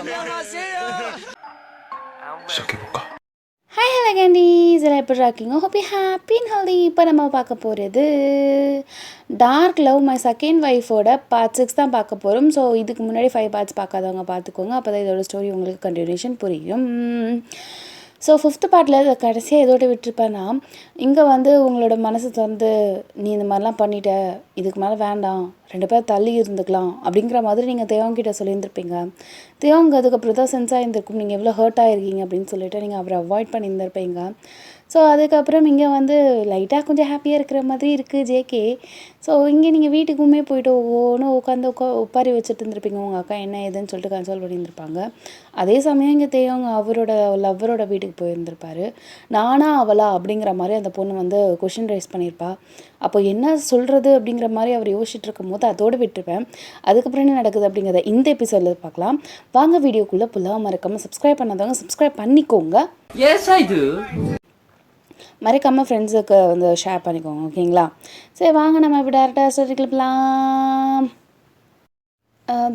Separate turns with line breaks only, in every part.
Hi hello candies எல்லாம் எப்படி இருக்கீங்க? Hope you happy and healthy. இப்போ நம்ம பார்க்க போகிறது டார்க் லவ் மை செகண்ட் ஒய்ஃபோட பார்ட் 6 தான் பார்க்க போகிறோம். ஸோ இதுக்கு முன்னாடி 5 பார்ட்ஸ் பார்க்காதவங்க பார்த்துக்கோங்க, அப்போ தான் இதோட ஸ்டோரி உங்களுக்கு கண்டினியூஷன் புரியும். ஸோ 5th பார்ட்டில் கடைசியாக எதோட விட்டுருப்பேன்னா, இங்கே வந்து உங்களோட மனசு திறந்து நீ இந்த மாதிரிலாம் பண்ணிட்ட, இதுக்கு மேலே வேண்டாம், 2 பேர் தள்ளி இருந்துக்கலாம் அப்படிங்கிற மாதிரி நீங்கள் தேவங்கிட்ட சொல்லியிருந்திருப்பீங்க. தேவங்க அதுக்கப்புறம் தான் சென்ஸ் ஆகியிருந்திருக்கும் நீங்கள் எவ்வளோ ஹர்ட் ஆகிருக்கீங்க அப்படின்னு சொல்லிட்டு நீங்கள் அவரை அவாய்ட் பண்ணியிருந்திருப்பீங்க. ஸோ அதுக்கப்புறம் இங்கே வந்து லைட்டாக கொஞ்சம் ஹாப்பியாக இருக்கிற மாதிரி இருக்குது ஜேகே. ஸோ இங்கே நீங்கள் வீட்டுக்குமே போய்ட்டு ஒவ்வொன்றும் உட்காந்து உட்காரி வச்சுட்டு இருந்திருப்பீங்க, உங்கள் அக்கா என்ன ஏதுன்னு சொல்லிட்டு கன்சோல் பண்ணியிருந்திருப்பாங்க. அதே சமயம் இங்கே தேவங்க அவரோட லவ்வரோட வீட்டுக்கு போயிருந்திருப்பாரு. நானா அவளா அப்படிங்கிற மாதிரி அந்த பொண்ணு வந்து கொஷின் ரைஸ் பண்ணியிருப்பா. அப்போ என்ன சொல்கிறது அப்படிங்கிற மாதிரி அவர் யோசிச்சுட்டு இருக்கும் போது அதோடு விட்டுருப்பேன். அதுக்கப்புறம் என்ன நடக்குது அப்படிங்கிறத இந்த எபிசோடில் பார்க்கலாம். வாங்க வீடியோக்குள்ளே புல்லாக மறக்காமல் சப்ஸ்கிரைப் பண்ணாதவங்க சப்ஸ்கிரைப் பண்ணிக்கோங்க. மறக்காமல் ஃப்ரெண்ட்ஸுக்கு வந்து ஷேர் பண்ணிக்கோங்க, ஓகேங்களா? சரி வாங்க நம்ம இப்போ டேரெக்டாக ஸ்டோரி கிளப்பலாம்.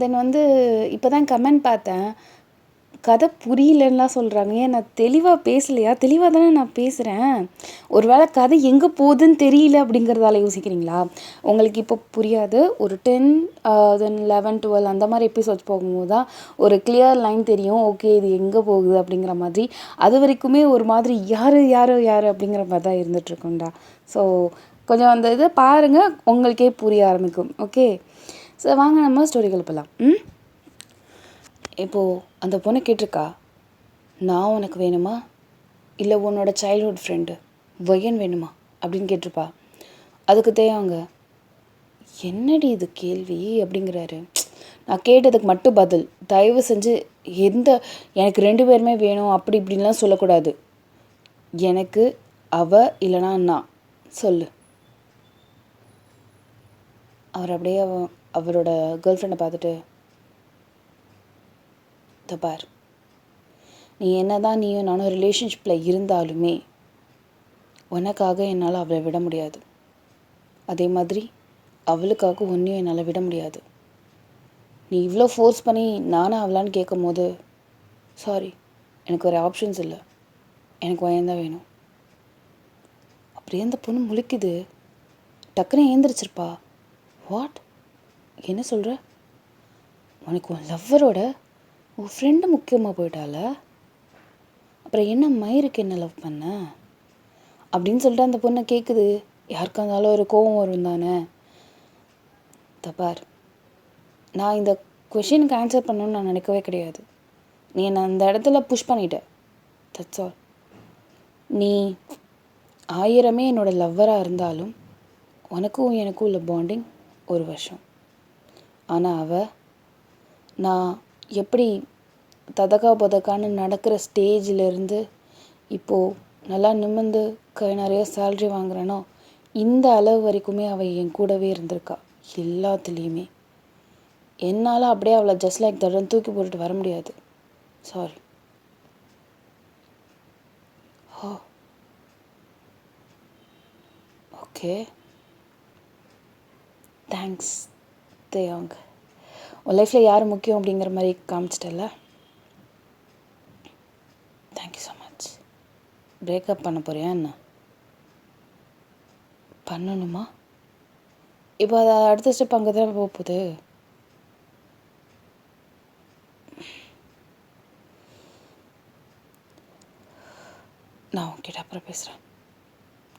தென் வந்து இப்போ தான் கமெண்ட் பார்த்தேன், கதை புரியலன்னா சொல்கிறாங்க. ஏன் நான் தெளிவாக பேசலையா? தெளிவாக தானே நான் பேசுகிறேன். ஒரு வேளை கதை எங்கே போகுதுன்னு தெரியல அப்படிங்கிறதால யோசிக்கிறீங்களா? உங்களுக்கு இப்போ புரியாது. ஒரு 10 தென் 11 12 அந்த மாதிரி எபிசோட்ஸ் போகும்போது தான் ஒரு கிளியர் லைன் தெரியும். ஓகே இது எங்கே போகுது அப்படிங்கிற மாதிரி. அது வரைக்குமே ஒரு மாதிரி யார் அப்படிங்கிற மாதிரி தான் இருந்துகிட்ருக்குண்டா. ஸோ கொஞ்சம் அந்த இதை பாருங்கள், உங்களுக்கே புரிய ஆரம்பிக்கும். ஓகே, ஸோ வாங்க நம்ம ஸ்டோரிகள் போகலாம். இப்போது அந்த பொண்ணு கேட்டிருக்கா, நான் உனக்கு வேணுமா இல்லை உன்னோட சைல்ட்ஹுட் ஃப்ரெண்டு வயன் வேணுமா அப்படின்னு கேட்டிருப்பா. அதுக்கு தேவைங்க, என்னடி இது கேள்வி அப்படிங்கிறாரு. நான் கேட்டதுக்கு மட்டும் பதில், தயவு செஞ்சு எனக்கு 2 பேருமே வேணும் அப்படி இப்படின்லாம் சொல்லக்கூடாது. எனக்கு அவ இல்லைனா நான் சொல்லு. அவர் அப்படியே அவரோட கேர்ள் ஃப்ரெண்டை பார்த்துட்டு, பார், நீ என்ன தான் நீயும் நானும் ரிலேஷன்ஷிப்பில் இருந்தாலுமே உனக்காக என்னால் அவளை விட முடியாது. அதே மாதிரி அவளுக்காக ஒன்றையும் என்னால் விட முடியாது. நீ இவ்வளோ ஃபோர்ஸ் பண்ணி நானும் அவளான்னு கேட்கும் போது, சாரி, எனக்கு ஒரு ஆப்ஷன்ஸ் இல்லை, எனக்கு வயந்தான் வேணும். அப்படியே அந்த பொண்ணு முழிக்குது. டக்குன்னு ஏந்திரிச்சிருப்பா. வாட், என்ன சொல்கிற? உனக்கு உன் லவ்வரோட உன் ஃப்ரெண்டு முக்கியமாக போயிட்டால, அப்புறம் என்ன மயிருக்கு என்ன லவ் பண்ண அப்படின்னு சொல்லிட்டு அந்த பொண்ணை கேட்குது. யாருக்கா இருந்தாலும் ஒரு கோவம் வரும் தானே. தப்பார், நான் இந்த கொஷினுக்கு ஆன்சர் பண்ணணும்னு நான் நினைக்கவே கிடையாது. நீ என்னை அந்த இடத்துல புஷ் பண்ணிட்ட, தட்ஸ் ஆல். நீ 1000 என்னோடய லவ்வராக இருந்தாலும் உனக்கும் எனக்கும் உள்ள பாண்டிங் 1 வருஷம். ஆனால் நான் எப்படி ததக்கா புதக்கான்னு நடக்கிற ஸ்டேஜிலேருந்து இப்போது நல்லா நிமிர்ந்து கை நிறைய சேல்ரி வாங்குறேனோ இந்த அளவு வரைக்குமே அவள் என் கூடவே இருந்திருக்கா எல்லாத்துலேயுமே. என்னால் அப்படியே அவளை ஜஸ்ட் லைக் தடன் தூக்கி போட்டுட்டு வர முடியாது. சாரி. ஓகே, தேங்க்ஸ் தேவங்க. உன் லைஃப்பில் யார் முக்கியம் அப்படிங்கிற மாதிரி காமிச்சிட்டல. Thank you so much. பிரேக்கப் பண்ண போறியா என்ன? பண்ணணுமா? இப்போ அதை அடுத்த ஸ்டெப் அங்கே தான் போக போகுது. நான் உன்கிட்ட அப்புறம் பேசுகிறேன்,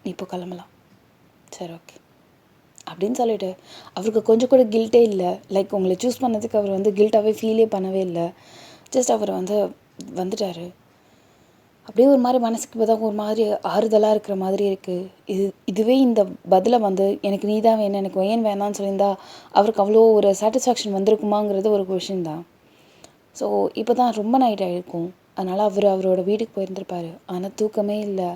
நீ இப்போ கிளம்பலாம். சரி ஓகே அப்படின்னு சொல்லிட்டு அவருக்கு கொஞ்சம் கூட கில்ட்டே இல்லை. லைக் உங்களை சூஸ் பண்ணதுக்கு அவர் வந்து கில்ட்டாகவே ஃபீலே பண்ணவே இல்லை. ஜஸ்ட் அவர் வந்துட்டார். அப்படியே ஒரு மாதிரி மனசுக்கு இப்போ தான் ஒரு மாதிரி ஆறுதலாக இருக்கிற மாதிரி இருக்குது. இதுவே இந்த பதிலை வந்து எனக்கு நீ தான் வேணும், எனக்கு வயன் வேணான்னு சொல்லியிருந்தா அவருக்கு அவ்வளோ ஒரு சாட்டிஸ்ஃபேக்ஷன் வந்திருக்குமாங்கிறது ஒரு கொஷின் தான். ஸோ இப்போ தான் ரொம்ப நைட் ஆகிருக்கும், அதனால் அவரோட வீட்டுக்கு போயிருந்திருப்பார். ஆனால் தூக்கமே இல்லை.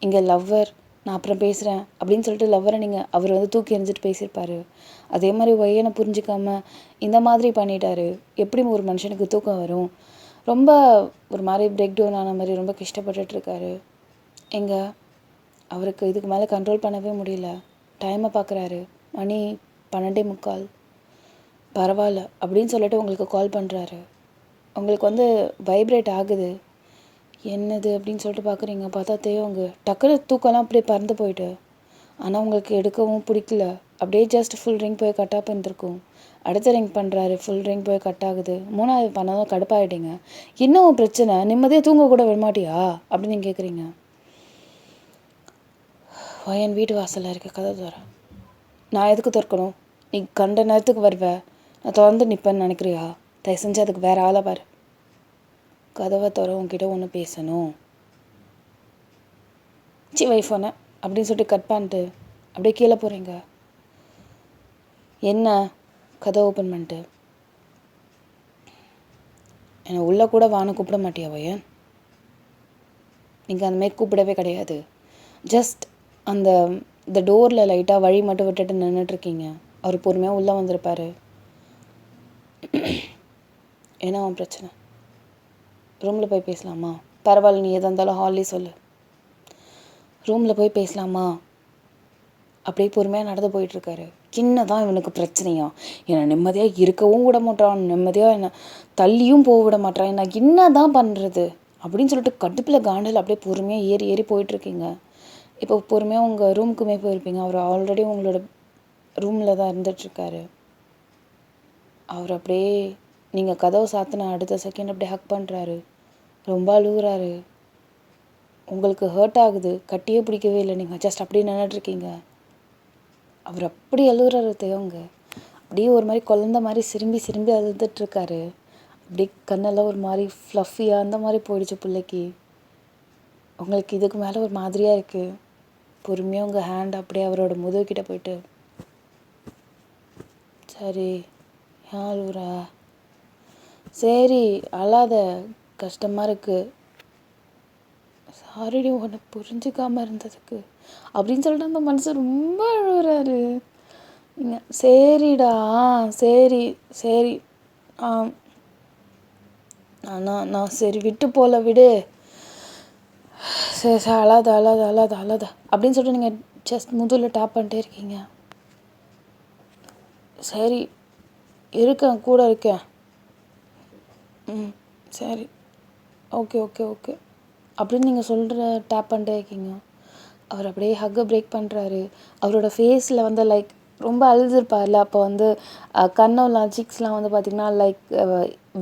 இங்கே லவ்வர் நான் அப்புறம் பேசுகிறேன் அப்படின்னு சொல்லிட்டு லவ்வரை அவர் வந்து தூக்கி எறிஞ்சிட்டு பேசியிருப்பார். அதே மாதிரி வயனை புரிஞ்சிக்காமல் இந்த மாதிரி பண்ணிட்டாரு. எப்படி ஒரு மனுஷனுக்கு தூக்கம் வரும்? ரொம்ப ஒரு மாதிரி பிரேக் டவுன் ஆன மாதிரி ரொம்ப கஷ்டப்பட்டுட்ருக்காரு. அவருக்கு இதுக்கு மேலே கண்ட்ரோல் பண்ணவே முடியல. டைமை பார்க்குறாரு, மணி 12:45. பரவாயில்ல அப்படின்னு சொல்லிட்டு உங்களுக்கு கால் பண்ணுறாரு. உங்களுக்கு வந்து வைப்ரேட் ஆகுது. என்னது அப்படின்னு சொல்லிட்டு பார்க்குறீங்க. பார்த்தா தேவங்க டக்குனு தூக்கம்லாம் அப்படியே பறந்து போயிட்டு. ஆனால் உங்களுக்கு எடுக்கவும் பிடிக்கல. அப்படியே ஜஸ்ட் ஃபுல் ரிங் போய் கட் ஆஃப் இருந்திருக்கும். அடுத்த ரிங் பண்ணுறாரு, ஃபுல் ரிங் போய் கட் ஆகுது. 3வது பண்ணதும் கடுப்பாயிட்டீங்க. என்ன உன் பிரச்சனை, நிம்மதியாக தூங்க கூட விடமாட்டியா அப்படின்னு நீங்கள் கேட்குறீங்க. என் வீட்டு வாசலில் இருக்க கதை தர நான் எதுக்கு திறக்கணும்? நீ கண்ட நேரத்துக்கு வருவேன், நான் திறந்து நிற்பேன்னு நினைக்கிறியா? தயவு செஞ்சு அதுக்கு வேறு ஆளை பாரு. கதவை தர உங்ககிட்ட ஒன்று பேசணும். வைஃபோனை அப்படின்னு சொல்லிட்டு கட் பண்ணிட்டு அப்படியே கீழே போகிறீங்க. என்ன கதை ஓப்பன் பண்ணிட்டு என்னை உள்ளே கூட வான்னு கூப்பிட மாட்டியா பையன்? நீங்கள் அந்தமாரி கூப்பிடவே கிடையாது. ஜஸ்ட் இந்த டோரில் லைட்டாக வழி மட்டும் விட்டுட்டு நின்றுட்டுருக்கீங்க. அவர் பொறுமையாக உள்ளே வந்திருப்பார். என்ன அவன் பிரச்சனை? ரூமில் போய் பேசலாமா? பரவாயில்ல, நீ எதாக இருந்தாலும் ஹால்லே சொல்லு. ரூமில் போய் பேசலாமா? அப்படியே பொறுமையாக நடந்து போயிட்டுருக்காரு. என்ன தான் இவனுக்கு பிரச்சனையா? என்னை நிம்மதியாக இருக்கவும் விட மாட்டான், நிம்மதியாக என்னை தள்ளியும் போக விட மாட்டான், நான் என்ன தான் பண்ணுறது அப்படின்னு சொல்லிட்டு கடுப்பில் காண்டில் அப்படியே பொறுமையாக ஏறி ஏறி போயிட்டுருக்கீங்க. இப்போ பொறுமையாக உங்கள் ரூமுக்குமே போயிருப்பீங்க. அவர் ஆல்ரெடி உங்களோட ரூமில் தான் இருந்துகிட்ருக்காரு. அவர் அப்படியே நீங்கள் கதவை சாத்தின அடுத்த செகண்ட் அப்படியே ஹக் பண்ணுறாரு. ரொம்ப அழுகுறாரு. உங்களுக்கு ஹர்ட் ஆகுது. கட்டியே பிடிக்கவே இல்லை. நீங்கள் ஜஸ்ட் அப்படியே நின்றுட்டுருக்கீங்க. அவர் அப்படி அழுகுறாரு தேவங்க. அப்படியே ஒரு மாதிரி குழந்த மாதிரி சிரிம்பி சிரிம்பி அழுதுட்டுருக்காரு. அப்படியே கண்ணெல்லாம் ஒரு மாதிரி ஃப்ளஃபியாக அந்த மாதிரி போயிடுச்சு பிள்ளைக்கு. உங்களுக்கு இதுக்கு மேலே ஒரு மாதிரியாக இருக்குது. பொறுமையாக உங்கள் ஹேண்ட் அப்படியே அவரோட முதுகிட்ட போயிட்டு, சரி ஏன் அழுகுறா? சரி அழாத, கஷ்டமாக இருக்குது, சாரிடி உன்னை புரிஞ்சுக்காமல் இருந்ததுக்கு அப்படின்னு சொல்லிட்டு அந்த மனுஷன் ரொம்ப அழுகுறாரு. நீங்கள் சரிடா, சரி சரி நான் சரி விட்டு போல விடு, சரி சார் அழாத அழாத அழாத அழாத அப்படின்னு சொல்லிட்டு நீங்கள் ஜஸ்ட் முதுகில் டேப் பண்ணிட்டே இருக்கீங்க. சரி இருக்கேன், கூட இருக்கேன். சரி ஓகே ஓகே ஓகே அப்படின்னு நீங்கள் சொல்கிற டேப் பண்ணிட்டே இருக்கீங்க. அவர் அப்படியே ஹக்கை பிரேக் பண்ணுறாரு. அவரோட ஃபேஸில் வந்து லைக் ரொம்ப அழுதுருப்பார்ல, அப்போ வந்து கண்ணெல்லாம் சீக்ஸ்லாம் வந்து பார்த்திங்கன்னா லைக்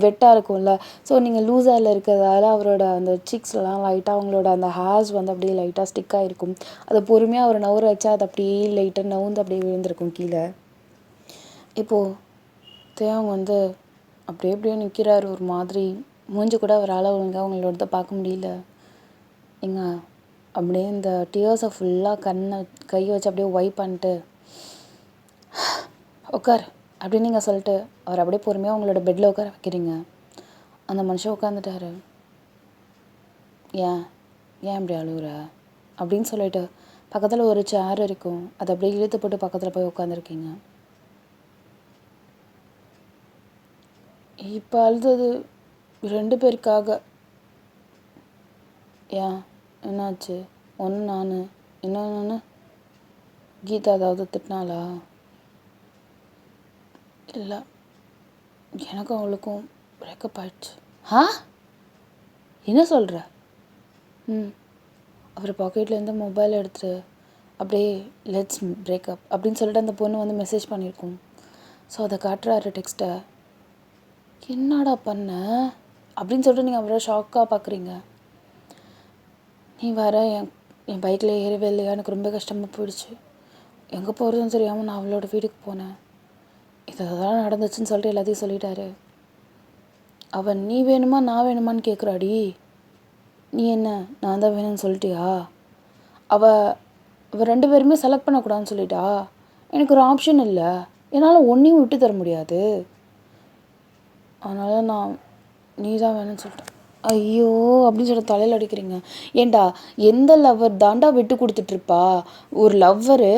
வெட்டாக இருக்கும்ல. ஸோ நீங்கள் லூஸாரில் இருக்கிறதால அவரோட அந்த சீக்ஸ்லாம் லைட்டாக அவங்களோட அந்த ஹேர்ஸ் வந்து அப்படியே லைட்டாக ஸ்டிக் ஆகிருக்கும். அதை பொறுமையாக அவர் நவுற வச்சா அது அப்படியே லைட்டாக நவுந்து அப்படியே விழுந்திருக்கும் கீழே. இப்போது தேவங்க வந்து அப்படியே அப்படியே நிற்கிறாரு ஒரு மாதிரி. மூஞ்சி கூட அவரால் ஒழுங்காக அவங்களோட பார்க்க முடியல. நீங்கள் அப்படியே இந்த டியர்ஸை ஃபுல்லாக கை வச்சு அப்படியே வைப் பண்ணிட்டு உட்கார் அப்படின்னு நீங்கள் சொல்லிட்டு அவர் அப்படியே பொறுமையாக உங்களோட பெட்டில் உட்கார வைக்கிறீங்க. அந்த மனுஷன் உட்காந்துட்டாரு. ஏன் இப்படி அழுகுற அப்படின்னு சொல்லிட்டு பக்கத்தில் ஒரு சேர் இருக்கும், அதை அப்படியே இழுத்து போட்டு பக்கத்தில் போய் உட்காந்துருக்கீங்க. இப்போ அழுதது 2 பேருக்காக. ஏன் என்னாச்சு? ஒன்று நான், இன்னொன்று கீதா ஏதாவது திட்டினாளா? இல்லை, எனக்கும் அவளுக்கும் பிரேக்கப் ஆயிடுச்சு. என்ன சொல்கிற? அவர் பாக்கெட்லேருந்து மொபைல் எடுத்துட்டு அப்படியே லெட்ஸ் பிரேக்கப் அப்படின்னு சொல்லிட்டு அந்த பொண்ணு வந்து மெசேஜ் பண்ணியிருக்கோம். ஸோ அதை காட்டுறாரு டெக்ஸ்ட்டை. என்னடா பண்ண அப்படின்னு சொல்லிட்டு நீங்கள் அவ்வளோ ஷாக்காக பார்க்குறீங்க. நீ வர என் பைக்கில் ஏறவே இல்லையா? எனக்கு ரொம்ப கஷ்டமாக போயிடுச்சு. எங்கே போகிறதுன்னு தெரியாமல் நான் அவளோட வீட்டுக்கு போனேன். இதெல்லாம் நடந்துச்சுன்னு சொல்லிட்டு எல்லாத்தையும் சொல்லிட்டாரு. அவன் நீ வேணுமா நான் வேணுமான்னு கேட்குறாடி. நீ என்ன நான் தான் வேணும்னு சொல்லிட்டியா? அவள் 2 பேருமே செலக்ட் பண்ணக்கூடாதுன்னு சொல்லிட்டா. எனக்கு ஒரு ஆப்ஷன் இல்லை, என்னால் ஒன்றையும் விட்டு தர முடியாது. அதனால் நான் நீ தான் வேணும்னு சொல்லிட்டேன். ஐயோ அப்படின்னு சொல்லி தலையில் அடிக்கிறீங்க. ஏண்டா எந்த லவ்வர் தாண்டா விட்டு கொடுத்துட்ருப்பா? ஒரு லவ்வரு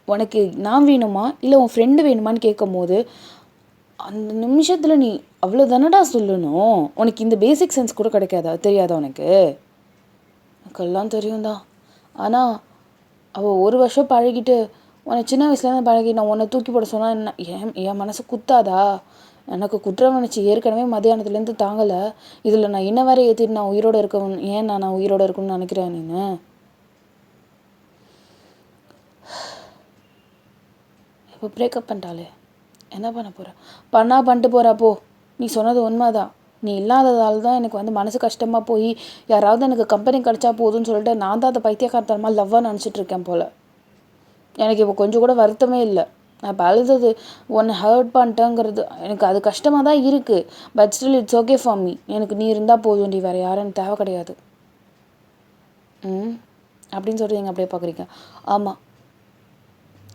உனக்கு நான் வேணுமா இல்லை உன் ஃப்ரெண்டு வேணுமான்னு கேட்கும் போது அந்த நிமிஷத்தில் நீ அவ்வளோ தானடா சொல்லணும். உனக்கு இந்த பேசிக் சென்ஸ் கூட கிடைக்காதா? தெரியாதா உனக்கு? எனக்கெல்லாம் தெரியும் தான். ஆனால் அவள் 1 வருஷம் பழகிட்டு உன்னை சின்ன வயசுலேருந்து பழகி நான் உன்னை தூக்கி போட சொன்னால் என்ன என் மனசு குத்தாதா? எனக்கு குற்றவுணர்ச்சி ஏற்கனவே மத்தியானத்துலேருந்து தாங்கலை, இதில் நான் இன்ன வேற ஏற்றிட்டு நான் உயிரோடு இருக்கணும். ஏன் நான் உயிரோடு இருக்கணும்னு நினைக்கிறேன் நீ? இப்போ பிரேக்கப் பண்ணிட்டாலே என்ன பண்ண போகிற? பண்ணிட்டு போகிறா போ. நீ சொன்னது உண்மைதான். நீ இல்லாததால் தான் எனக்கு வந்து மனசு கஷ்டமாக போய் யாராவது எனக்கு கம்பெனி கிடச்சா போதும்னு சொல்லிட்டு நான் தான் அதை பைத்தியக்காரத்தனமாக லவ்வாக நினச்சிட்டு இருக்கேன் போல். எனக்கு இப்போ கொஞ்சம் கூட வருத்தமே இல்லை. நான் இப்போ அழுதது ஒன்று ஹர்ட் பண்ணிட்டேங்கிறது எனக்கு அது கஷ்டமாக தான் இருக்குது. But still it's okay for me. எனக்கு நீ இருந்தால் போதும், நீ வேறு யாரும் எனக்கு தேவை கிடையாது. அப்படின்னு சொல்லிட்டு நீங்கள் அப்படியே பார்க்குறீங்க. ஆமாம்,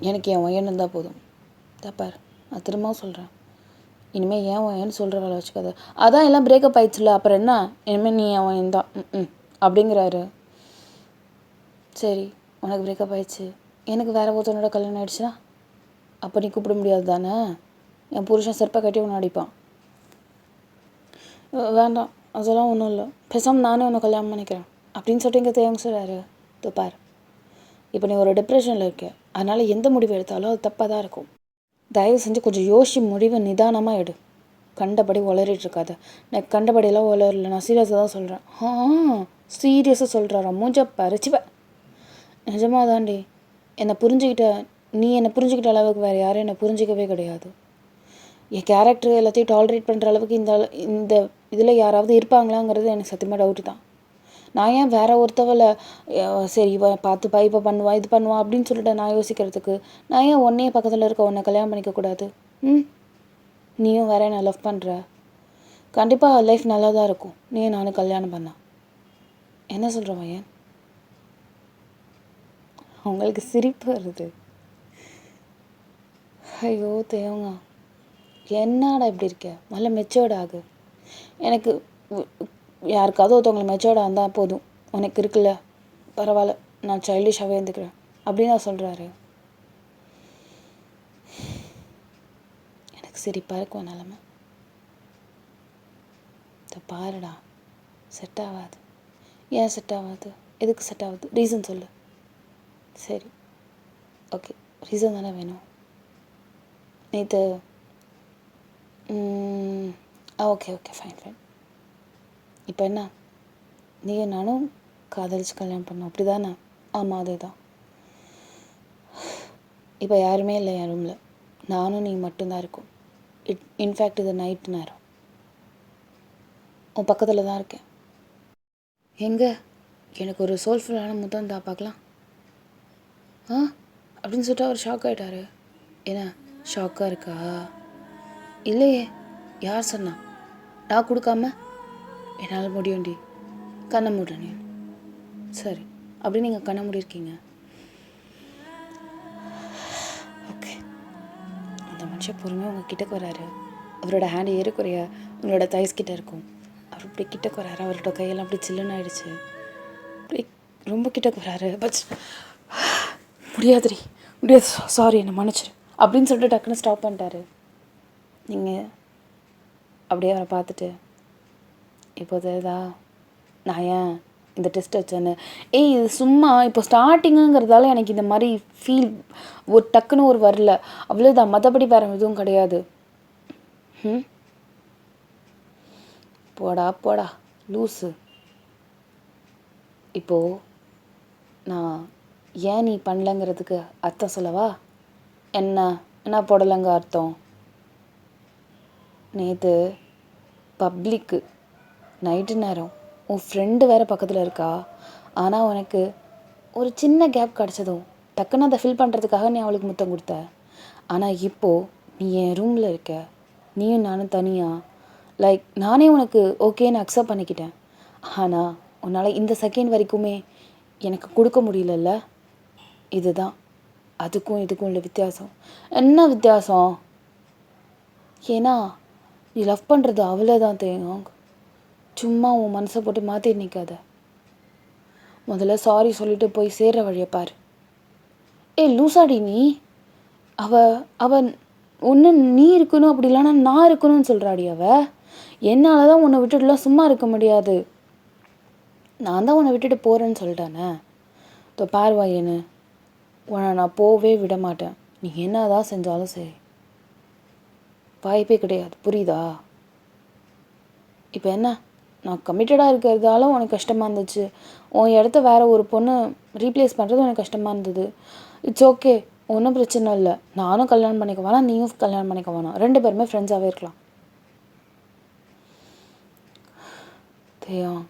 எனக்கு என் ஒயன் இருந்தால் போதும். தப்பார், நான் திரும்பவும் சொல்கிறேன், இனிமேல் ஏன் ஒயன்னு சொல்கிற வேலை வச்சுக்காது. அதான் எல்லாம் பிரேக்கப் ஆயிடுச்சுல, அப்புறம் என்ன? இனிமேல் நீ என் ஒயன் தான் அப்படிங்கிறாரு. சரி, உனக்கு பிரேக்கப் ஆயிடுச்சு, எனக்கு வேறு ஒருத்தனோட கல்யாணம் ஆயிடுச்சுன்னா அப்போ நீ கூப்பிட முடியாது தானே? என் புருஷன் செருப்பை கட்டி ஒன்று அடிப்பான். வேண்டாம், அதெல்லாம் ஒன்றும் இல்லை, பேசாமல் நானே உன்னை கல்யாணம் பண்ணிக்கிறேன் அப்படின்னு சொல்லிட்டு இங்கே தேவங்க சொல்கிறாரு. பார், இப்போ நீ ஒரு டிப்ரெஷனில் இருக்க, அதனால் எந்த முடிவு எடுத்தாலும் அது தப்பாக தான் இருக்கும். தயவு செஞ்சு கொஞ்சம் யோசி முடிவை நிதானமாக எடு. கண்டபடி உளறிட்டு இருக்காத. நான் கண்டபடியெல்லாம் உளரல, நான் சீரியஸாக தான் சொல்கிறேன். சீரியஸாக சொல்கிறாரா? மூஞ்ச பறிச்சுவேன். நிஜமாக தாண்டி என்னை புரிஞ்சுக்கிட்ட, நீ என்னை புரிஞ்சுக்கிட்ட அளவுக்கு வேறு யாரும் என்னை புரிஞ்சிக்கவே கிடையாது. என் கேரக்டர் எல்லாத்தையும் டாலரேட் பண்ணுற அளவுக்கு இந்த இதில் யாராவது இருப்பாங்களாங்கிறது எனக்கு சத்தியமாக டவுட்டு தான். நான் ஏன் வேற ஒருத்தவளை சரி இவன் பார்த்துப்பா, இப்போ பண்ணுவா, இது பண்ணுவா அப்படின்னு சொல்லிட்டு நான் யோசிக்கிறதுக்கு நான் ஏன் ஒன்னே பக்கத்தில் இருக்க உன்னை கல்யாணம் பண்ணிக்கக்கூடாது? நீயும் வேற என்ன லவ் பண்ணுற, கண்டிப்பாக லைஃப் நல்லா தான் இருக்கும். நீயும் நானும் கல்யாணம் பண்ணா என்ன சொல்கிறவன்? ஏன் உங்களுக்கு சிரிப்பு வருது? ஐயோ தேவங்க, என்னடா இப்படி இருக்க? நல்ல மெச்சோர்ட் ஆகு. எனக்கு யாருக்காவது ஒருத்தவங்களை மெச்சோர்டாக இருந்தால் போதும். உனக்கு இருக்குல்ல, பரவாயில்ல, நான் சைல்டிஷாகவே இருந்துக்கிறேன் அப்படின்னு நான் சொல்கிறாரு. எனக்கு சிரிப்பாக இருக்கும் நிலமை. பாருடா, செட் ஆகாது. ஏன் செட் ஆகாது? எதுக்கு செட் ஆகுது? ரீசன் சொல்லு. சரி, ஓகே, ரீசன் தானே வேணும். நேற்று ஓகே ஃபைன். இப்போ என்ன, நீயும் நானும் காதலிச்சு கல்யாணம் பண்ணோம் அப்படி தானே? ஆமாம், அதே தான். இப்போ யாருமே இல்லை என் ரூமில், நானும் நீ மட்டும்தான் இருக்கும். இன்ஃபேக்ட் இது நைட்டு நேரம். உன் பக்கத்தில் தான் இருக்கேன். எங்கே? எனக்கு ஒரு சோல்ஃபுல்லான முத்தம் தான் பார்க்கலாம் அப்படின்னு சொல்லிட்டு அவர் ஷாக் ஆகிட்டாரு. என்ன ஷாக்காக இருக்கா? இல்லையே, யார் சொன்னா? நான் கொடுக்காம என்னால் முடியும்டி. கண்ணை மூடுற நீ. சரி, அப்படி நீங்கள் கண்ணை மூடிருக்கீங்க. ஓகே, அந்த மனுஷன் பொறுமையாக உங்கள் கிட்டக்கு வராரு. அவரோட ஹேண்ட் ஏறுக்குறைய உங்களோட தைஸ் கிட்ட இருக்கும். அவர் இப்படி கிட்டக்கு வராரு. அவரோட கையெல்லாம் அப்படி சில்லுன்னு ஆயிடுச்சு. அப்படி ரொம்ப கிட்டக்கு வராரு. பட் முடியாது, சாரி, என்னை மன்னிச்சிரு அப்படின்னு சொல்லிட்டு டக்குன்னு ஸ்டாப் பண்ணிட்டாரு. நீங்கள் அப்படியே அவரை பார்த்துட்டு, இப்போ தெரியுதா நான் ஏன் இந்த டெஸ்ட் வச்சேன்னு? இது சும்மா இப்போ ஸ்டார்டிங்குங்கிறதால எனக்கு இந்த மாதிரி ஃபீல் ஒரு டக்குன்னு ஒரு வரல, அவ்வளோதான். மற்றபடி வேறு எதுவும் கிடையாது. போடா லூஸு. இப்போது நான் ஏன் நீ பண்ணலங்கிறதுக்கு அர்த்தம் சொல்லவா? என்ன போடலைங்க அர்த்தம்? நேற்று பப்ளிக்கு நைட்டு நேரம் உன் ஃப்ரெண்டு வேறு பக்கத்தில் இருக்கா. ஆனால் உனக்கு ஒரு சின்ன கேப் கிடச்சதும் டக்குன்னு அதை ஃபில் பண்ணுறதுக்காக நீ அவளுக்கு முத்தம் கொடுத்த. ஆனால் இப்போது நீ என் ரூமில் இருக்க, நீயும் நானும் தனியாக. லைக் நானே உனக்கு ஓகேன்னு அக்செப்ட் பண்ணிக்கிட்டேன். ஆனால் உன்னால் இந்த செகண்ட் வரைக்குமே எனக்கு கொடுக்க முடியலல்ல. இதுதான் அதுக்கும் இதுக்கும் உள்ள வித்தியாசம். என்ன வித்தியாசம்? ஏன்னா நீ லவ் பண்ணுறது அவ்வளோதான் தேங்க. சும்மா உன் மனசை போட்டு மாற்றி நிற்காத. முதல்ல சாரி சொல்லிட்டு போய் சேர்ற வழியை பாரு. லூசாடி நீ. அவன் ஒன்று நீ இருக்கணும், அப்படி இல்லைன்னா நான் இருக்கணும்னு சொல்கிறாடி அவ. என்னால் தான் உன்னை விட்டுட்டுலாம் சும்மா இருக்க முடியாது. நான் தான் உன்னை விட்டுட்டு போகிறேன்னு சொல்லிட்டானே. பார்வாயேன்னு உன்னை நான் போவே விட மாட்டேன். நீ என்ன தான் செஞ்சாலும் சரி. வாய்ப்பே கிடையாது, புரியுதா? இப்போ என்ன, நான் கமிட்டடாக இருக்கிறதால உனக்கு கஷ்டமாக இருந்துச்சு, உன் இடத்த வேறு ஒரு பொண்ணு ரீப்ளேஸ் பண்ணுறது உனக்கு கஷ்டமாக இருந்தது. இட்ஸ் ஓகே, ஒன்றும் பிரச்சனை இல்லை. நானும் கல்யாணம் பண்ணிக்க வேணாம், நீயும் கல்யாணம் பண்ணிக்க வேணாம், 2 பேருமே ஃப்ரெண்ட்ஸாகவே இருக்கலாம். தேயம்,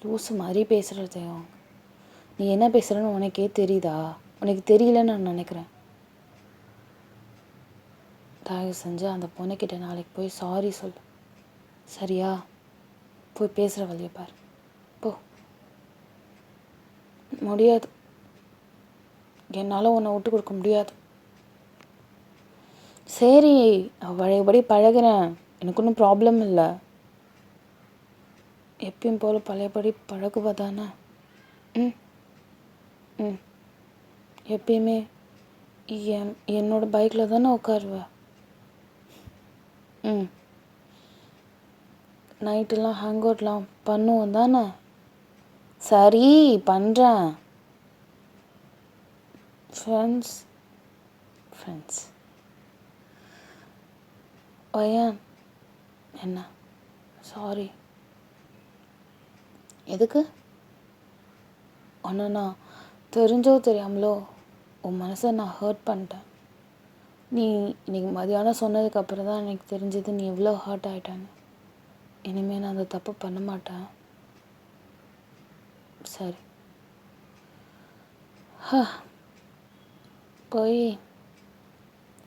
லூசு மாதிரி பேசுகிற தேயம். நீ என்ன பேசுகிறன்னு உனக்கே தெரியுதா? உனக்கு தெரியலன்னு நான் நினைக்கிறேன். தயவு செஞ்சு அந்த பொண்ணுக்கிட்ட நாளைக்கு போய் சாரி சொல்லு, சரியா? போய் பேசுகிற வழியை பாரு, போ. முடியாது, என்னால் உன்னை விட்டு கொடுக்க முடியாது. சரி, பழையபடி பழகிறேன், எனக்கு ஒன்றும் ப்ராப்ளம் இல்லை. எப்பயும் போல் பழையபடி பழகுவ தானே? ம் ம் எப்பயுமே என்னோட பைக்கில் தானே உட்காருவேன். ம் நைட்டெல்லாம் ஹேங் அவுட்லாம் பண்ணுவோம் தானே? சரி, பண்ணுறேன். ஃப்ரெண்ட்ஸ் ஃப்ரெண்ட்ஸ் பையன் என்ன? சாரி. எதுக்கு? ஒன்று நான் தெரிஞ்சோ தெரியாமலோ உன் மனசை நான் ஹர்ட் பண்ணிட்டேன். நீ இன்னைக்கு மதியானம் சொன்னதுக்கப்புறம் தான் எனக்கு தெரிஞ்சது நீ எவ்வளோ ஹர்ட் ஆகிட்டான்னு. இனிமேல் நான் அந்த தப்பு பண்ண மாட்டேன். சரி, போய்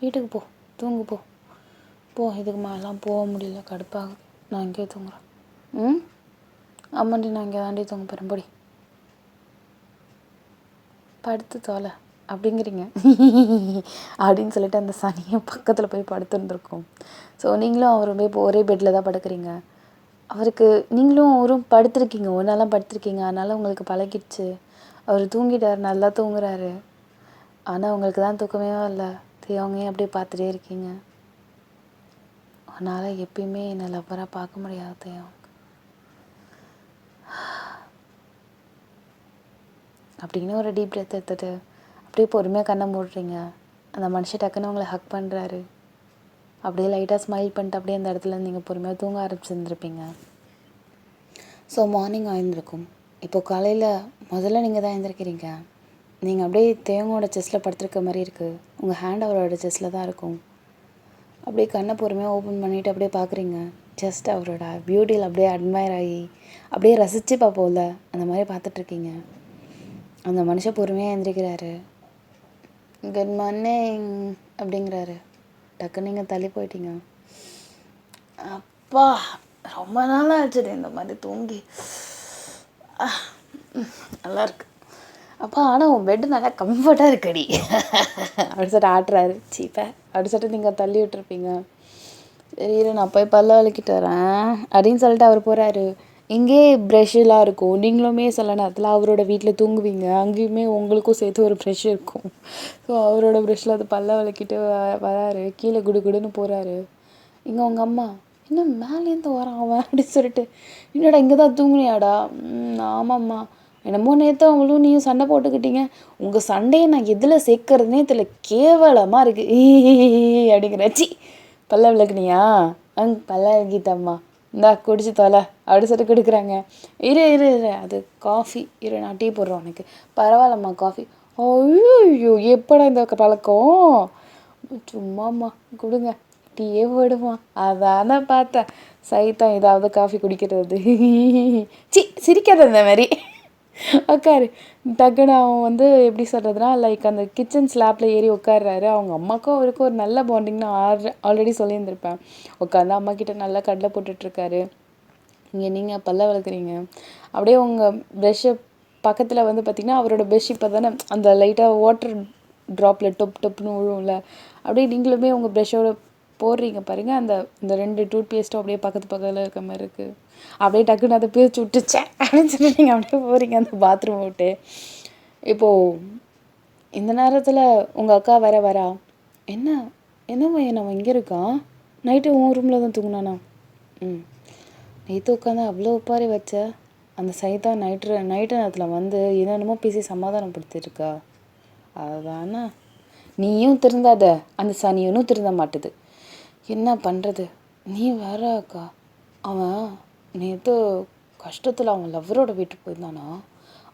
வீட்டுக்கு போ, தூங்கு போ. இதுக்கு மேலாம் போக முடியல, கடுப்பாகுது. நான் இங்கேயே தூங்குறேன். ம் ஆமாண்டி, நான் இங்கே தாண்டி தூங்க போகிறேன். போடி, படுத்து தோலை அப்படிங்கிறீங்க அப்படின்னு சொல்லிட்டு அந்த சனியை பக்கத்தில் போய் படுத்துருந்துருக்கோம். ஸோ நீங்களும் அவரும் போய் இப்போ ஒரே பெட்டில் தான் படுக்கிறீங்க. அவருக்கு நீங்களும் அவரும் படுத்துருக்கீங்க, ஒன்றாலாம் படுத்துருக்கீங்க, அதனால் உங்களுக்கு பழகிடுச்சு. அவர் தூங்கிட்டார், நல்லா தூங்குறாரு. ஆனால் உங்களுக்கு தான் தூக்கமே இல்லை. அவங்க ஏன் அப்படியே பார்த்துட்டே இருக்கீங்க? அதனால் எப்பயுமே என்னை லவ்வராக பார்க்க முடியாது தேவம். அப்படின்னு ஒரு டீப் பிரெத் எடுத்துட்டு அப்படியே பொறுமையாக கண்ணை மூடுறீங்க. அந்த மனுஷன் டக்குன்னு உங்களை ஹக் பண்ணுறாரு. அப்படியே லைட்டாக ஸ்மைல் பண்ணிட்டு அப்படியே அந்த இடத்துல நீங்கள் பொறுமையாக தூங்க ஆரம்பிச்சுருந்துருப்பீங்க. So morning ஆயிருந்திருக்கும். இப்போது காலையில் முதல்ல நீங்கள் தான் எழுந்திருக்கிறீங்க. நீங்கள் அப்படியே தேவங்களோட செஸ்ட்டில் படுத்துருக்க மாதிரி இருக்குது. உங்கள் ஹேண்ட் அவரோட செஸ்ட்டில் தான் இருக்கும். அப்படியே கண்ணை பொறுமையாக ஓப்பன் பண்ணிவிட்டு அப்படியே பார்க்குறீங்க. ஜஸ்ட் அவரோட பியூட்டியில் அப்படியே அட்மையர் ஆகி அப்படியே ரசித்து பார்ப்போம்ல, அந்த மாதிரி பார்த்துட்ருக்கீங்க. அந்த மனுஷன் பொறுமையாக எழுந்திரிக்கிறாரு. குட் மார்னிங் அப்படிங்கிறாரு. டக்குன்னு நீங்கள் தள்ளி போயிட்டீங்க. அப்பா, ரொம்ப நாளாக ஆச்சுது இந்த மாதிரி தூங்கி. நல்லாயிருக்கு அப்பா. ஆனால் உன் பெட்டு நல்லா கம்ஃபர்ட்டாக இருக்கடி அப்படி சொல்லிட்டு ஆட்டுறாரு. சீப்பை அப்படி சொல்லிட்டு நீங்கள் தள்ளி விட்டுருப்பீங்க. சரி, நான் போய் பல்ல விளக்கிட்டு வரேன் அப்படின்னு சொல்லிட்டு அவர் போகிறாரு. இங்கே ப்ரெஷ்ஷெலாம் இருக்கும். நீங்களுமே சில நேரத்தில் அவரோட வீட்டில் தூங்குவீங்க, அங்கேயுமே உங்களுக்கும் சேர்த்து ஒரு ப்ரெஷ் இருக்கும். ஸோ அவரோட ப்ரெஷ்ஷில் அது பல்ல விளக்கிட்டு வராரு. கீழே குடுன்னு போகிறாரு. இங்கே உங்கள் அம்மா, இன்னும் மேலேருந்து வரான் அவன் அப்படின்னு சொல்லிட்டு, என்னடா இங்கே தான் தூங்குனியாடா? ஆமாம்மா. என்னமோ நேற்று அவங்களும் நீயும் சண்டை போட்டுக்கிட்டீங்க. உங்கள் சண்டையை நான் எதில் சேர்க்கறதுனே தெரியல, கேவலமாக இருக்குது அப்படிங்கிறாச்சி. பல்ல விளக்குனியா? பல்ல விளக்கிட்டம்மா, இந்தா குடிச்சு தொலை அப்படி சொல்லிட்டு கொடுக்குறாங்க. இரு அது காஃபி, நான் டீ போடுறேன் உனக்கு. பரவாயில்லம்மா காஃபி. ஐயோ, எப்படா இந்த பழக்கம்? சும்மாம்மா கொடுங்க, டீயே போடுமா. அதானே பார்த்தேன், சைத்தான் ஏதாவது காஃபி குடிக்கிறது. சிரிக்காத இந்த மாதிரி. உட்காரு. டக்குன்னு அவன் எப்படி சொல்கிறதுனா, லைக் அந்த கிச்சன் ஸ்லாப்பில் ஏறி உட்காடுறாரு. அவங்க அம்மாக்கும் அவருக்கும் ஒரு நல்ல பாண்டிங்னு ஆல்ரெடி சொல்லியிருந்திருப்பேன். உட்காந்து அம்மா கிட்ட நல்லா கடலை போட்டுட்ருக்காரு. இங்கே நீங்கள் பல்ல வளர்க்குறீங்க. அப்படியே உங்கள் ப்ரெஷ்ஷை பக்கத்தில் பார்த்திங்கன்னா அவரோட ப்ரெஷ் இப்போ தானே அந்த லைட்டாக வாட்டர் ட்ராப்பில் டொப்புன்னு விழுவும்ல, அப்படியே நீங்களுமே உங்கள் ப்ரெஷ்ஷோட போடுறீங்க பாருங்கள். இந்த 2 டூத் பேஸ்ட்டும் அப்படியே பக்கத்தில் இருக்க மாதிரி இருக்குது. அப்படியே டக்குன்னு அதை பிரித்து விட்டுச்சேன் அப்படின்னு சொல்லிட்டு நீங்கள் அப்படியே போகிறீங்க அந்த பாத்ரூம் விட்டு. இப்போது இந்த நேரத்தில் உங்கள் அக்கா வரா. என்னம்மா நம்ம இங்கே இருக்கான், நைட்டு உன் ரூமில் தான் தூங்கினானா? நேற்று உட்காந்து அவ்வளோ ஒப்பாரி வச்ச அந்த சைதான் நைட்டு நேரத்தில் என்னென்னமோ பேசி சமாதானப்படுத்திருக்கா. அதுதானே, நீயும் திருந்தாத, அந்த சனியனும் திருந்த மாட்டுது. என்ன பண்ணுறது, நீ வேற அக்கா. அவன் நேற்று கஷ்டத்தில் அவன் லவ்வரோட வீட்டுக்கு போயிருந்தானா,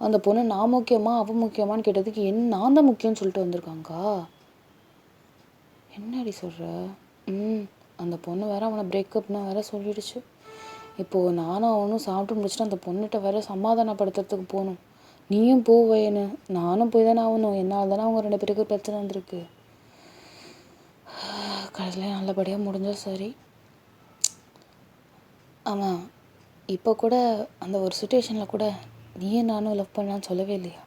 அந்த பொண்ணு நான் முக்கியமா அவன் முக்கியமான்னு கேட்டதுக்கு நான் தான் முக்கியம்னு சொல்லிட்டு வந்திருக்காங்க்கா. என்னடி சொல்கிற? அந்த பொண்ணு வேற அவனை பிரேக்கப்னா வேற சொல்லிடுச்சு. இப்போது நானும் அவனும் சாப்பிட்டு முடிச்சுட்டு அந்த பொண்ணுகிட்ட வேற சமாதானப்படுத்துறதுக்கு போகணும். நீயும் போவேன்னு, நானும் போய் தானே ஆகணும். என்னால் தானே அவங்க 2 பேருக்கு பிரச்சனை வந்திருக்கு. கடைசியில் நல்லபடியாக முடிஞ்சால் சரி. ஆமாம், இப்போ கூட அந்த ஒரு சுச்சுவேஷனில் கூட நீயும் நானும் லவ் பண்ணலான்னு சொல்லவே இல்லையா?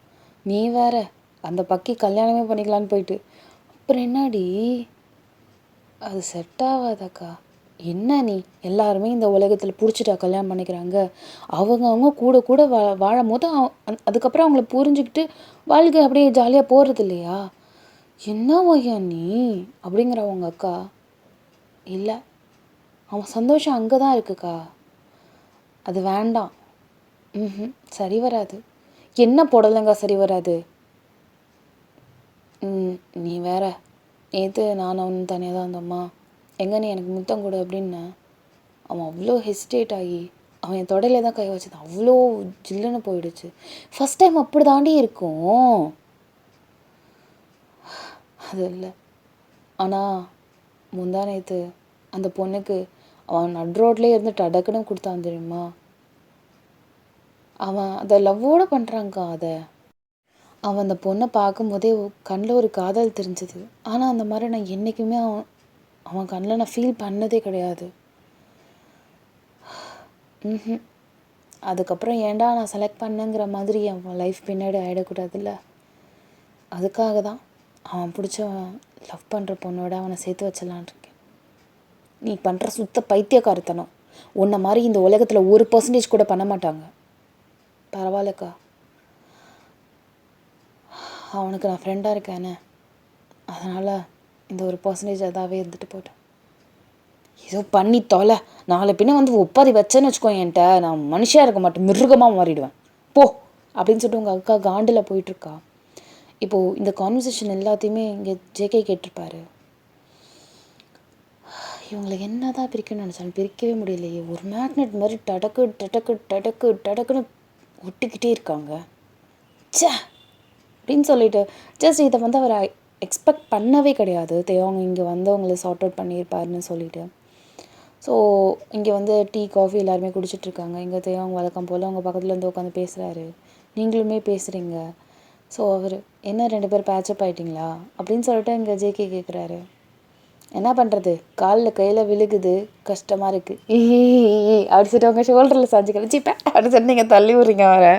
நீ வேற அந்த பக்கி கல்யாணமே பண்ணிக்கலான்னு போயிட்டு அப்புறம் என்னடி? அது செட் ஆகாதக்கா. என்ன நீ எல்லாருமே இந்த உலகத்தில் பிடிச்சிட்டா கல்யாணம் பண்ணிக்கிறாங்க. அவங்க கூட கூட வாழும் போது அதுக்கப்புறம் அவங்கள புரிஞ்சுக்கிட்டு வாழ்க்கை அப்படியே ஜாலியாக போகிறது இல்லையா? என்ன வகையா நீ அப்படிங்கிற அவங்க அக்கா. இல்லை, அவன் சந்தோஷம் அங்கே தான் இருக்குக்கா. அது வேண்டாம். சரி வராது. என்ன போடலைங்க சரி வராது. நீ வேற நேற்று நான் அவன் தனியாக தான் இருந்தோம்மா, எங்கே நீ எனக்கு முத்தம் கொடு அப்படின்னு அவன் அவ்வளோ ஹெசிடேட் ஆகி அவன் என் தொடையில தான் கை வச்சது. அவ்வளோ ஜில்லுன்னு போயிடுச்சு. ஃபஸ்ட் டைம் அப்படி தாண்டி இருக்கும். அது இல்லை. ஆனால் முந்தா நேற்று அந்த பொண்ணுக்கு அவன் நட் ரோட்லேயே இருந்து டடக்குன்னு கொடுத்தான் தெரியுமா? அவன் அதை லவ்வோடு பண்ணுறாங்க்கா. அவன் அந்த பொண்ணை பார்க்கும்போதே கண்ணில் ஒரு காதல் தெரிஞ்சுது. ஆனால் அந்த மாதிரி நான் என்றைக்குமே அவன் கண்ணில் நான் ஃபீல் பண்ணதே கிடையாது. அதுக்கப்புறம் ஏன்டா நான் செலக்ட் பண்ணேங்கிற மாதிரி அவன் லைஃப் பின்னாடி ஆகிடக்கூடாதுல்ல. அதுக்காக தான் அவன் பிடிச்சவன் லவ் பண்ணுற பொண்ணோட அவனை சேர்த்து வச்சிடலான் இருக்கேன். நீ பண்ணுற சுத்த பைத்தியக்காரத்தனம். உன்னை மாதிரி இந்த உலகத்தில் 1% கூட பண்ண மாட்டாங்க. பரவாயில்லக்கா, அவனுக்கு நான் ஃப்ரெண்டாக இருக்கேனே, அதனால் இந்த 1% அதாவே இருந்துட்டு போட்டேன். ஏதோ பண்ணி தொலை. நாளை பின்ன வந்து ஒப்பாதி வச்சேன்னு வச்சுக்கோ, என்கிட்ட நான் மனுஷியாக இருக்க மாட்டேன், மிருகமாக மாறிடுவேன் போ அப்படின்னு சொல்லிட்டு உங்கள் அக்கா காண்டில் போயிட்டுருக்கா. இப்போது இந்த கான்வர்சேஷன் எல்லாத்தையுமே இங்கே ஜேகே கேட்டிருப்பாரு. இவங்களை என்ன தான் பிரிக்கணும்னு நினச்சாலும் பிரிக்கவே முடியலையே. ஒரு மேக்னெட் மாதிரி டடக்கு டடக்கு டடக்கு டடக்குன்னு ஒட்டிக்கிட்டே இருக்காங்க. சே அப்படின்னு சொல்லிட்டு ஜஸ்ட் இதை வந்து அவர் எக்ஸ்பெக்ட் பண்ணவே கிடையாது. அவங்க இங்கே வந்து அவங்கள சார்ட் அவுட் பண்ணியிருப்பாருன்னு சொல்லிட்டு. ஸோ இங்கே வந்து டீ காஃபி எல்லாருமே குடிச்சிட்ருக்காங்க. இங்கே அவங்க வழக்கம் போல் அவங்க பக்கத்தில் இருந்து உட்காந்து பேசுகிறாரு. நீங்களுமே பேசுகிறீங்க. ஸோ அவர் என்ன 2 பேர் பேட்சப் ஆகிட்டிங்களா அப்படின்னு சொல்லிட்டு இங்கே ஜேகே கேட்குறாரு. என்ன பண்ணுறது, காலில் கையில் விழுகுது, கஷ்டமாக இருக்குது. அப்படி சொல்லிட்டு அவங்க ஷோல்டரில் சாஞ்சு கழிச்சிப்பேன் அப்படி சொல்லி நீங்கள் தள்ளி விட்றீங்க அவரை.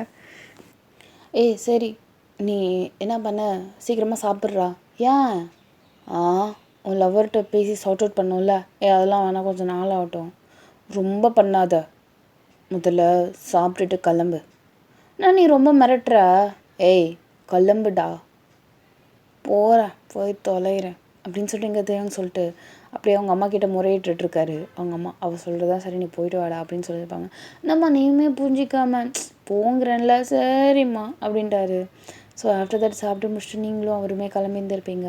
சரி நீ என்ன பண்ண, சீக்கிரமாக சாப்பிட்றா. ஏன்? உன் லவ்வர்கிட்ட பேசி சார்ட் அவுட் பண்ணோம்ல. அதெல்லாம் வேணாம், கொஞ்சம் நாள் ஆகட்டும். ரொம்ப பண்ணாத, முதல்ல சாப்பிட்டுட்டு கிளம்பு. நான் நீ ரொம்ப மிரட்டுற. கிளம்புடா. போகிறேன், போய் தொலைகிறேன் அப்படின்னு சொல்லிட்டு இங்கே தேவங்க சொல்லிட்டு அப்படியே அவங்க அம்மா கிட்ட முறையிட்டுருக்காரு. அவங்க அம்மா அவள் சொல்கிறதா சரி, நீ போயிட்டு வாடா அப்படின்னு சொல்லியிருப்பாங்க. நம்ம நீயுமே புரிஞ்சிக்காம போங்கிறேன்ல, சரிம்மா அப்படின்ட்டாரு. ஸோ ஆஃப்டர் தட் சாப்பிட்டு முடிச்சுட்டு நீங்களும் அவருமே கிளம்பியிருந்திருப்பீங்க.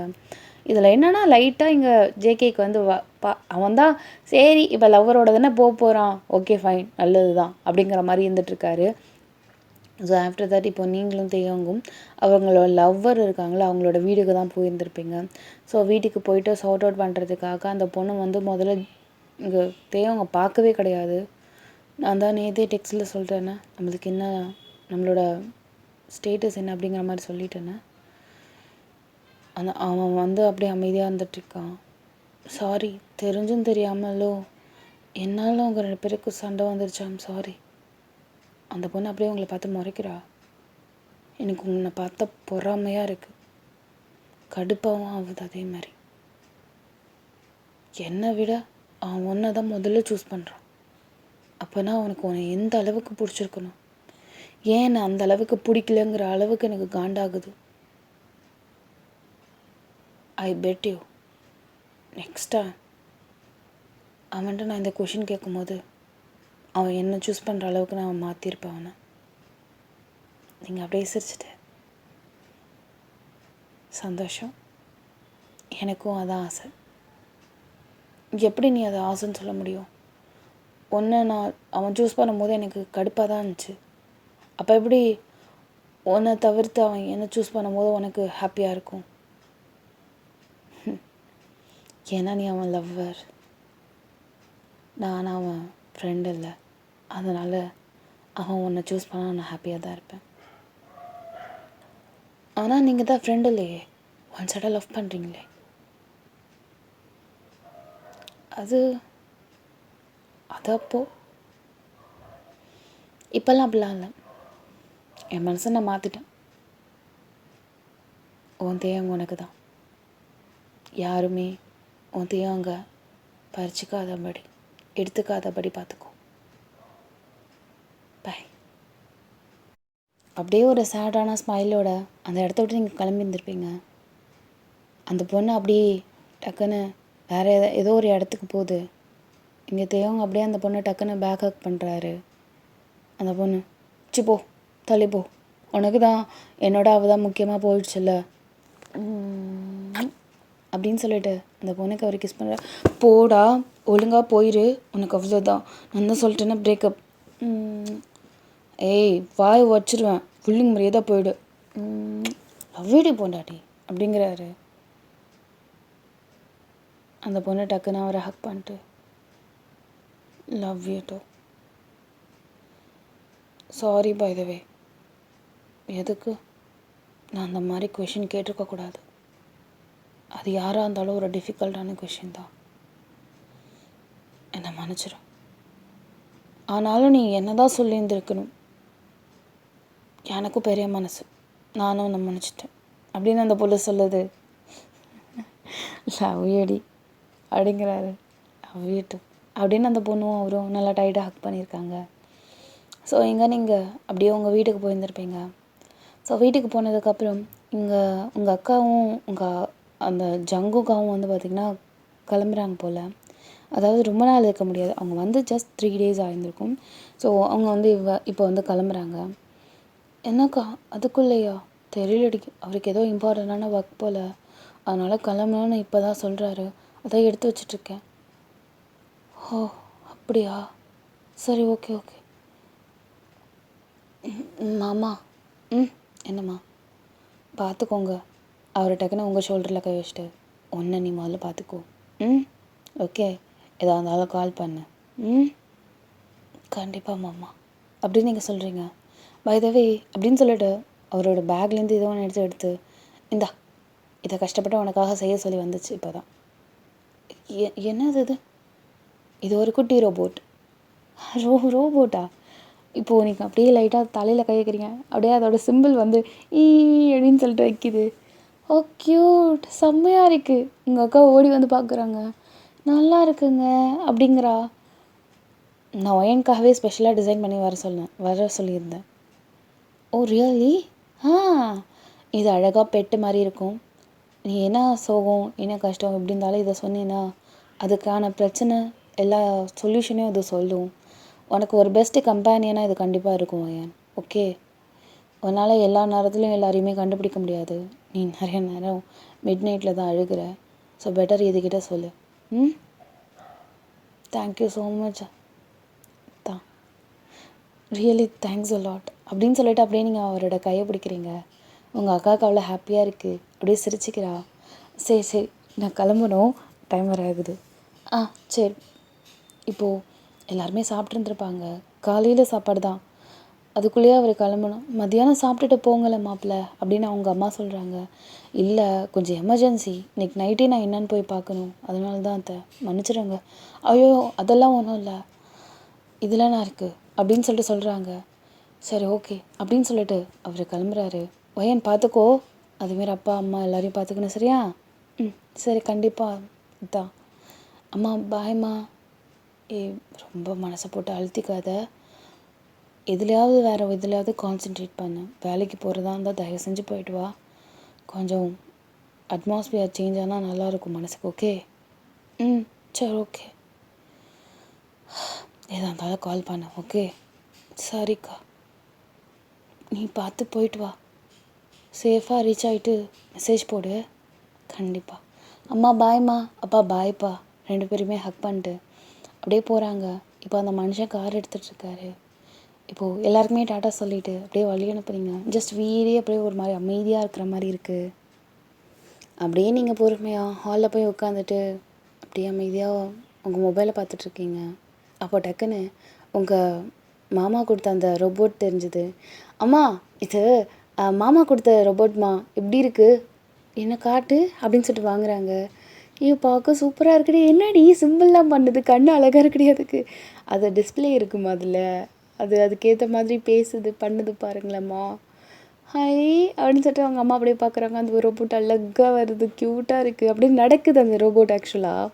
இதில் என்னென்னா லைட்டாக இங்கே ஜேகேக்கு வந்து அவன் தான் சரி இப்போ லவ்வரோட தானே போகிறான், ஓகே ஃபைன், நல்லது தான் அப்படிங்கிற மாதிரி இருந்துகிட்ருக்காரு. ஸோ ஆஃப்டர் தட் இப்போ நீங்களும் தேவங்கும் அவங்களோட லவ்வர் இருக்காங்களோ அவங்களோட வீட்டுக்கு தான் போயிருந்திருப்பீங்க. ஸோ வீட்டுக்கு போயிட்டு சார்ட் அவுட் பண்ணுறதுக்காக அந்த பொண்ணு வந்து முதல்ல இங்கே தேவங்க பார்க்கவே கிடையாது. நான் தான் நேற்றே டெக்ஸ்ட்டில் சொல்லிட்டேன்னே, நம்மளுக்கு என்ன நம்மளோட ஸ்டேட்டஸ் என்ன அப்படிங்கிற மாதிரி சொல்லிட்டேனே. அவன் வந்து அப்படியே அமைதியாக இருந்துகிட்ருக்கான். சாரி, தெரிஞ்சும் தெரியாமலோ என்னாலும் அவங்க 2 பேருக்கு சண்டை வந்துருச்சு, ஐம் சாரி. அந்த பொண்ணு அப்படியே உங்களை பார்த்து முறைக்கிறா. எனக்கு உன்னை பார்த்தா பொறாமையாக இருக்குது, கடுப்பாகவும் ஆகுது. அதே மாதிரி என்னை விட அவன் ஒன்றை தான் முதல்ல சூஸ் பண்ணுறான். அப்போனா அவனுக்கு உன்னை எந்த அளவுக்கு பிடிச்சிருக்கணும். ஏன் நான் அந்த அளவுக்கு பிடிக்கலங்கிற அளவுக்கு எனக்கு காண்டாகுது. I bet you next time அவன்கிட்ட நான் இந்த கொஷின் கேட்கும்போது அவன் என்ன சூஸ் பண்ணுற அளவுக்கு நான் மாற்றிருப்பேன் அவனை. நீங்கள் அப்படியே சிரிச்சிட்டு சந்தோஷம், எனக்கும் அதான் ஆசை. எப்படி நீ அதை ஆசைன்னு சொல்ல முடியும்? நான் அவன் சூஸ் பண்ணும்போது எனக்கு கடுப்பாக தான் இருந்துச்சு. அப்போ எப்படி உன்னை தவிர்த்து அவன் என்ன சூஸ் பண்ணும்போது உனக்கு ஹாப்பியாக இருக்கும்? ஏன்னா நீ அவன் லவ்வர், நான் அவன் ஃப்ரெண்ட் இல்லை. அதனால் அவன் உன்னை சூஸ் பண்ணால் நான் ஹாப்பியாக தான் இருப்பேன். ஆனால் நீங்கள் தான் ஃப்ரெண்ட் இல்லையே, ஒன் சைடாக லவ் பண்ணுறீங்களே. அது அப்போது இப்போல்லாம் அப்படிலாம் இல்லை. என் மனசை நான் மாற்றிட்டேன். உன் தேவங்க உனக்கு தான். யாருமே உன் தேவங்க பறிச்சிக்காதபடி எடுத்துக்காதபடி பார்த்துக்கோ. பாய். அப்படியே ஒரு சேடான ஸ்மைலோட அந்த இடத்த விட்டு நீங்கள் கிளம்பி இருந்திருப்பீங்க. அந்த பொண்ணு அப்படியே டக்குன்னு வேறு ஏதோ ஒரு இடத்துக்கு போகுது. இங்கே தேவங்க அப்படியே அந்த பொண்ணை டக்குன்னு பேக் ஹக் பண்ணுறாரு. அந்த பொண்ணு போ தள்ளி போ, உனக்கு தான் என்னோட அவள் தான் முக்கியமாக போயிடுச்சுல்ல அப்படின்னு சொல்லிட்டு அந்த பொண்ணுக்கு அவர் கிஸ் பண்ணுற. போடா, ஒழுங்காக போயிரு, உனக்கு அவ்வளோதான், நான் தான் சொல்லிட்டேன்னா பிரேக்கப். ஏய் வாய் வச்சிருவேன், ஃபுல்லிங் முறையாக போயிடு, வீடு போண்டாட்டி அப்படிங்கிறாரு. அந்த பொண்ணு டக்குன்னு அவரை ஹக் பண்ணிட்டு love you too, sorry by the way, எதுக்கு நான் அந்த மாதிரி கொஷின் கேட்டிருக்கக்கூடாது. அது யாராக இருந்தாலும் ஒரு டிஃபிகல்ட்டான கொஷின் தான், என்னை மன்னிச்சிடும். ஆனாலும் நீ என்ன தான் சொல்லியிருந்துருக்கணும், எனக்கும் பெரிய மனசு, நானும் உன்னை மன்னிச்சிட்டேன் அப்படின்னு அந்த பொண்ணு சொல்லுது. லவ் யூடி அப்படிங்கிறாரு. லவ் யூ டூ அப்படின்னு அந்த பொண்ணும் அவரும் நல்லா டைட்டாக ஹக் பண்ணியிருக்காங்க. ஸோ இங்கே நீங்கள் அப்படியே உங்கள் வீட்டுக்கு போயிருந்துருப்பீங்க. ஸோ வீட்டுக்கு போனதுக்கப்புறம் இங்கே உங்கள் அக்காவும் அந்த ஜங்குக்காவும் வந்து பார்த்திங்கன்னா கிளம்புறாங்க போல். அதாவது ரொம்ப நாள் இருக்க முடியாது, அவங்க வந்து ஜஸ்ட் 3 days ஆகியிருந்திருக்கும். ஸோ அவங்க வந்து இப்போ வந்து கிளம்புறாங்க. என்னக்கா அதுக்குள்ளேயா? தெரியலடி, அவருக்கு ஏதோ இம்பார்ட்டண்ட்டான ஒர்க் போல், அதனால் கிளம்பணும்னு இப்போ தான் சொல்கிறாரு, அதான் எடுத்து வச்சிட்ருக்கேன். ஓ அப்படியா, சரி ஓகே ஓகே. மாமா என்னம்மா? பார்த்துக்கோங்க, அவரை டக்குன்னு உங்கள் ஷோல்டரில் கை வச்சுட்டு ஒன்றை நீ முதல்ல பார்த்துக்கோ. ஓகே, எதாக இருந்தாலும் கால் பண்ணு. கண்டிப்பாக மாமா அப்படின்னு நீங்கள் சொல்கிறீங்க. பை த வே அப்படின்னு சொல்லிட்டு அவரோட பேக்லேருந்து ஏதோ ஒன்று எடுத்து இந்தா, இதை கஷ்டப்பட்டு உனக்காக செய்ய சொல்லி வந்துச்சு இப்போ தான். என்னது இது ஒரு குட்டி ரோபோட். ரோபோட்டா? இப்போது நீங்கள் அப்படியே லைட்டாக தலையில் கை வைக்கிறீங்க, அப்படியே அதோட சிம்பிள் வந்து ஈ அப்படின்னு சொல்லிட்டு வைக்கிது. ஓ க்யூட், செம்மையாக இருக்குது. உங்கள் அக்கா ஓடி வந்து பார்க்குறாங்க, நல்லா இருக்குங்க அப்படிங்கிறா. நான் ஒயனுக்காகவே ஸ்பெஷலாக டிசைன் பண்ணி வர சொல்லியிருந்தேன். ஓ ரியலி? இது அழகாக பெட்டு மாதிரி இருக்கும். நீ என்ன சோகம் என்ன கஷ்டம் எப்படி இருந்தாலும் இதை சொன்னீன்னா அதுக்கான பிரச்சனை எல்லா சொல்யூஷனையும் இது சொல்லும். உனக்கு ஒரு பெஸ்ட்டு கம்பேனியனாக இது கண்டிப்பாக இருக்கும் ஒயன். ஓகே, உன்னால் எல்லா நேரத்துலையும் எல்லாரையுமே கண்டுபிடிக்க முடியாது. நீ நிறைய நேரம் மிட் நைட்டில் தான் அழுகிற. ஸோ பெட்டர் இதுக்கிட்ட சொல்லு. தேங்க்யூ ஸோ மச் தான், ரியலி தேங்க்ஸ் அ லாட் அப்படின்னு சொல்லிட்டு அப்படியே நீங்கள் அவரோட கையை பிடிக்கிறீங்க. உங்கள் அக்காவுக்கு அவ்வளோ ஹாப்பியாக இருக்குது, அப்படியே சிரிச்சிக்கிறா. சரி நான் கிளம்பணும், டைம் வர ஆகுது. சரி. இப்போது எல்லாருமே சாப்பிட்ருந்துருப்பாங்க, காலையில் சாப்பாடு தான், அதுக்குள்ளேயே அவர் கிளம்பணும். மத்தியானம் சாப்பிட்டுட்டு போங்கலை மாப்பிள்ளை அப்படின்னு அவங்க அம்மா சொல்கிறாங்க. இல்லை கொஞ்சம் எமர்ஜென்சி, இன்றைக்கி நைட்டே நான் என்னன்னு போய் பார்க்கணும், அதனால தான் அத்தை மன்னிச்சிடுங்க. ஐயோ அதெல்லாம் ஒன்றும் இல்லை, இதெல்லாம் நான் இருக்குது அப்படின்னு சொல்லிட்டு சொல்கிறாங்க. சரி ஓகே அப்படின்னு சொல்லிட்டு அவர் கிளம்புறாரு. ஒயன் பார்த்துக்கோ, அதுமாரி அப்பா அம்மா எல்லோரையும் பார்த்துக்கணும், சரியா? சரி கண்டிப்பாக தான். அம்மா பாய்மா. ரொம்ப மனசை போட்டு அழுத்திக்காத, எதுலையாவது கான்சென்ட்ரேட் பண்ணு. வேலைக்கு போகிறதா இருந்தால் தயவு செஞ்சு போயிட்டு வா, கொஞ்சம் அட்மாஸ்பியர் சேஞ்ச் ஆனால் நல்லாயிருக்கும் மனசுக்கு. ஓகே? சரி ஓகே, எதாக இருந்தாலும் கால் பண்ண. ஓகே? சரிக்கா, நீ பார்த்து போயிட்டு வா, சேஃபாக ரீச் ஆகிட்டு மெசேஜ் போடு. கண்டிப்பாக. அம்மா பாய்மா. அப்பா பாய்ப்பா. 2 பேருமே ஹக் பண்ணிட்டு அப்படியே போகிறாங்க. இப்போ அந்த மனுஷன் கார் எடுத்துகிட்ருக்காரு. இப்போது எல்லாருக்குமே டாட்டா சொல்லிவிட்டு அப்படியே வழி அனுப்புறீங்க. ஜஸ்ட் வீடே அப்படியே ஒரு மாதிரி அமைதியாக இருக்கிற மாதிரி இருக்குது. அப்படியே நீங்கள் பொறுமையாக ஹாலில் போய் உட்காந்துட்டு அப்படியே அமைதியாக உங்கள் மொபைலை பார்த்துட்ருக்கீங்க. அப்போ டக்குன்னு உங்கள் மாமா கொடுத்த அந்த ரோபோட் தெரிஞ்சுது. அம்மா இது மாமா கொடுத்த ரோபோட்மா எப்படி இருக்குது, என்ன காட்டு அப்படின்னு சொல்லிட்டு வாங்குறாங்க. ஐயோ பார்க்க சூப்பராக இருக்குடி, என்னடி சிம்பிள்லாம் பண்ணுது, கண்ணு அழகாக இருக்குடி. அதுக்கு அது டிஸ்பிளே இருக்குமா அதில், அதுக்கேற்ற மாதிரி பேசுது பண்ணுது பாருங்களேம்மா. ஹை அப்படின்னு சொல்லிட்டு அவங்க அம்மா அப்படியே பார்க்குறாங்க. அந்த ரோபோட் அழகாக வருது, க்யூட்டாக இருக்குது, அப்படியே நடக்குது அந்த ரோபோட். ஆக்சுவலாக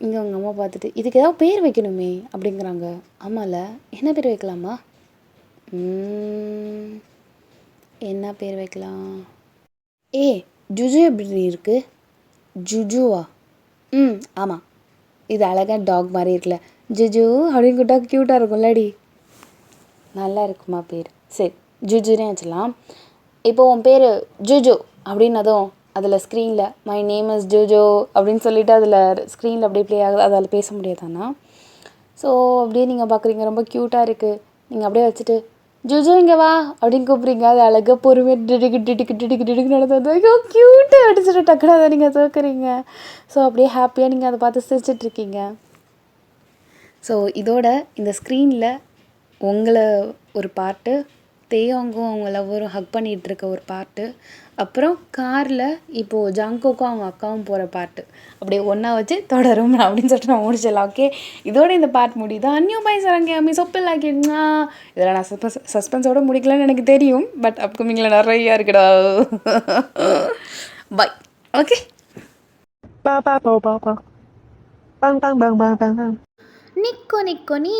இங்கே அவங்க அம்மா பார்த்துட்டு இதுக்கு ஏதாவது பேர் வைக்கணுமே அப்படிங்கிறாங்க. ஆமாம்ல, என்ன பேர் வைக்கலாமா? என்ன பேர் வைக்கலாம்? ஜுஜு எப்படி இருக்குது? ஜுஜுவா? ஆமாம், இது அழகாக டாக் மாதிரி இருக்குல்ல, ஜுஜு அப்படின்னு கூட்டா க்யூட்டாக இருக்கும்லடி. நல்லா இருக்குமா பேர்? சரி, ஜுஜுனே வச்சுக்கலாம். இப்போது உன் பேர் ஜுஜு அப்படின்னதும் அதில் ஸ்க்ரீனில் மை நேம் இஸ் ஜுஜு அப்படின்னு சொல்லிவிட்டு அதில் ஸ்க்ரீனில் அப்படியே ப்ளே ஆகுது. அதில் பேச முடியாதாண்ணா? ஸோ அப்படியே நீங்கள் பார்க்குறீங்க, ரொம்ப க்யூட்டாக இருக்குது. நீங்கள் அப்படியே வச்சுட்டு ஜுஜு இங்கே வா அப்படின்னு கூப்பிட்றீங்க. அது அழகாக பொறுமையாக டிடிக்கு நடந்தது. ஐயோ க்யூட்டு அப்படின்னு சொல்லிட்டு டக்குனு அதை நீங்கள் தோக்குறீங்க. ஸோ அப்படியே ஹாப்பியாக நீங்கள் அதை பார்த்து சிரிச்சிட்ருக்கீங்க. ஸோ இதோட இந்த ஸ்க்ரீனில் உங்களை ஒரு பாட்டு, தேயோங்கும் அவங்க லவ்வரும் ஹக் பண்ணிகிட்டு இருக்க ஒரு பாட்டு, அப்புறம் காரில் இப்போது ஜாங்கோக்கும் அவங்க அக்காவும் போகிற பாட்டு அப்படியே ஒன்றா வச்சு தொடரும் அப்படின்னு சொல்லிட்டு நான் முடிச்சிடலாம். ஓகே, இதோட இந்த பாட்டு முடியுது. அந்நியோ பாய் சரங்க சொப்பில் ஆக்கிடுங்களா. இதெல்லாம் நான் சஸ்பென்ஸோட முடிக்கலன்னு எனக்கு தெரியும், பட் அப்கமிங்கில் நிறையா இருக்குடா. பாய். ஓகே, நிக்கோ நிக்கோ நீ.